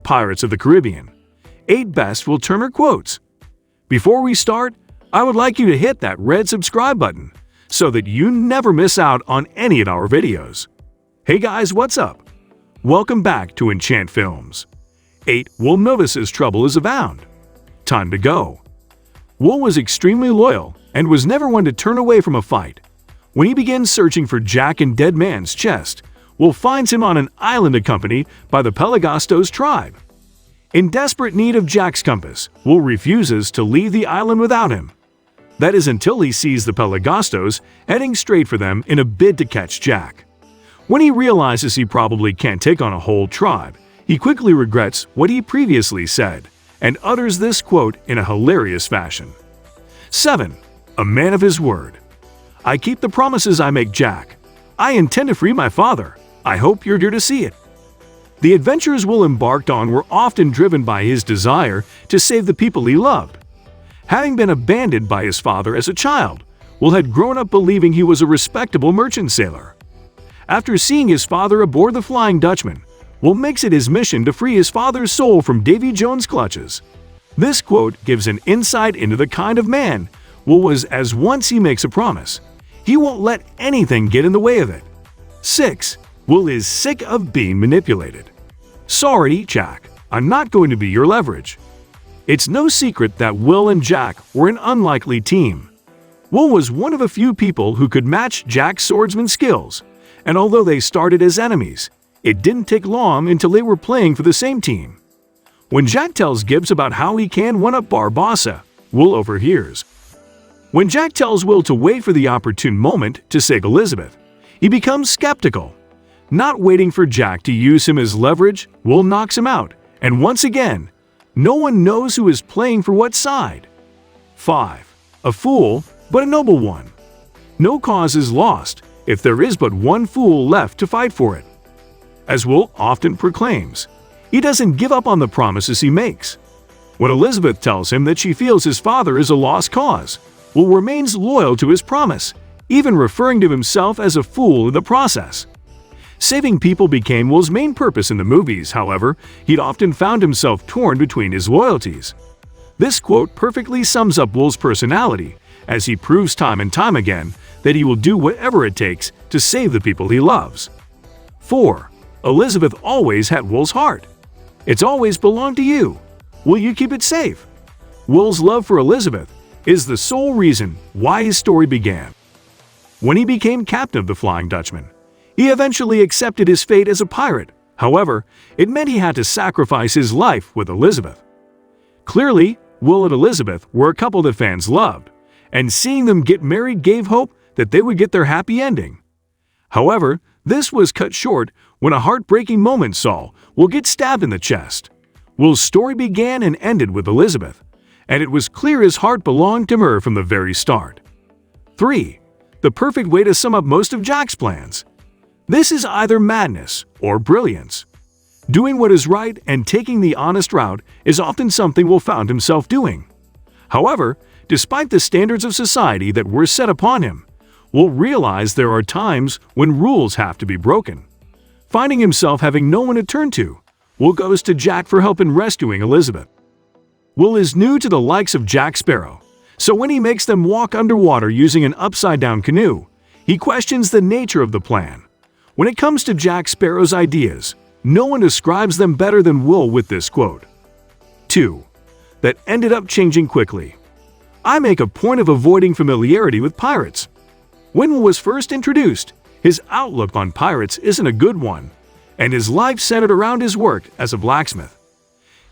Pirates of the Caribbean. 8 best Will Turner quotes. Before we start, I would like you to hit that red subscribe button so that you never miss out on any of our videos. Hey guys, what's up? Welcome back to Enchant Films. 8. Will notices trouble is abound. Time to go. Will was extremely loyal and was never one to turn away from a fight. When he begins searching for Jack in Dead Man's chest, Will finds him on an island accompanied by the Pelagostos tribe. In desperate need of Jack's compass, Will refuses to leave the island without him. That is until he sees the Pelagostos heading straight for them in a bid to catch Jack. When he realizes he probably can't take on a whole tribe, he quickly regrets what he previously said and utters this quote in a hilarious fashion. 7. A man of his word. I keep the promises I make, Jack. I intend to free my father. I hope you're here to see it. The adventures Will embarked on were often driven by his desire to save the people he loved. Having been abandoned by his father as a child, Will had grown up believing he was a respectable merchant sailor. After seeing his father aboard the Flying Dutchman, Will makes it his mission to free his father's soul from Davy Jones' clutches. This quote gives an insight into the kind of man Will was, as once he makes a promise, he won't let anything get in the way of it. 6. Will is sick of being manipulated. Sorry, Jack, I'm not going to be your leverage. It's no secret that Will and Jack were an unlikely team. Will was one of a few people who could match Jack's swordsman skills, and although they started as enemies, it didn't take long until they were playing for the same team. When Jack tells Gibbs about how he can one-up Barbossa, Will overhears. When Jack tells Will to wait for the opportune moment to save Elizabeth, he becomes skeptical. Not waiting for Jack to use him as leverage, Will knocks him out, and once again, no one knows who is playing for what side. 5. A fool, but a noble one. No cause is lost if there is but one fool left to fight for it. As Will often proclaims, he doesn't give up on the promises he makes. When Elizabeth tells him that she feels his father is a lost cause, Will remains loyal to his promise, even referring to himself as a fool in the process. Saving people became Will's main purpose in the movies, however, he'd often found himself torn between his loyalties. This quote perfectly sums up Will's personality, as he proves time and time again that he will do whatever it takes to save the people he loves. 4. Elizabeth always had Will's heart. It's always belonged to you. Will you keep it safe? Will's love for Elizabeth is the sole reason why his story began. When he became captain of the Flying Dutchman, he eventually accepted his fate as a pirate. However, it meant he had to sacrifice his life with Elizabeth. Clearly, Will and Elizabeth were a couple that fans loved, and seeing them get married gave hope that they would get their happy ending. However, this was cut short when a heartbreaking moment saw Will get stabbed in the chest. Will's story began and ended with Elizabeth, and it was clear his heart belonged to her from the very start. 3. The perfect way to sum up most of Jack's plans. This is either madness or brilliance. Doing what is right and taking the honest route is often something Will found himself doing. However, despite the standards of society that were set upon him, Will realize there are times when rules have to be broken. Finding himself having no one to turn to, Will goes to Jack for help in rescuing Elizabeth. Will is new to the likes of Jack Sparrow, so when he makes them walk underwater using an upside-down canoe, he questions the nature of the plan. When it comes to Jack Sparrow's ideas, no one describes them better than Will with this quote. 2. That ended up changing quickly. I make a point of avoiding familiarity with pirates. When Will was first introduced, his outlook on pirates isn't a good one, and his life centered around his work as a blacksmith.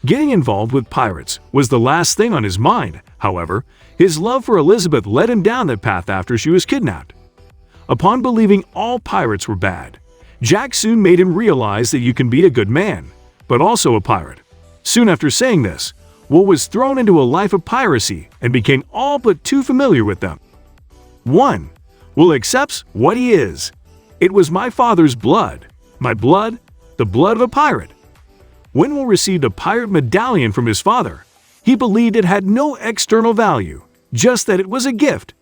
Getting involved with pirates was the last thing on his mind. However, his love for Elizabeth led him down that path after she was kidnapped. Upon believing all pirates were bad, Jack soon made him realize that you can be a good man, but also a pirate. Soon after saying this, Will was thrown into a life of piracy and became all but too familiar with them. 1. Will accepts what he is. It was my father's blood. My blood, the blood of a pirate. When Will received a pirate medallion from his father, he believed it had no external value, just that it was a gift.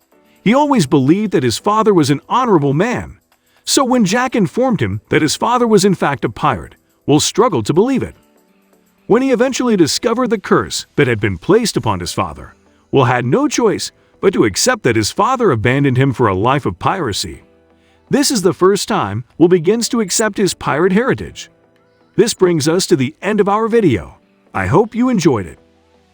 He always believed that his father was an honorable man. So when Jack informed him that his father was in fact a pirate, Will struggled to believe it. When he eventually discovered the curse that had been placed upon his father, Will had no choice but to accept that his father abandoned him for a life of piracy. This is the first time Will begins to accept his pirate heritage. This brings us to the end of our video. I hope you enjoyed it.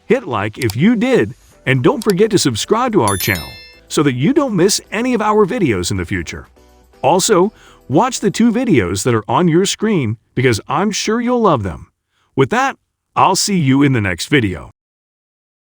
Hit like if you did, and don't forget to subscribe to our channel so that you don't miss any of our videos in the future. Also, watch the 2 videos that are on your screen because I'm sure you'll love them. With that, I'll see you in the next video.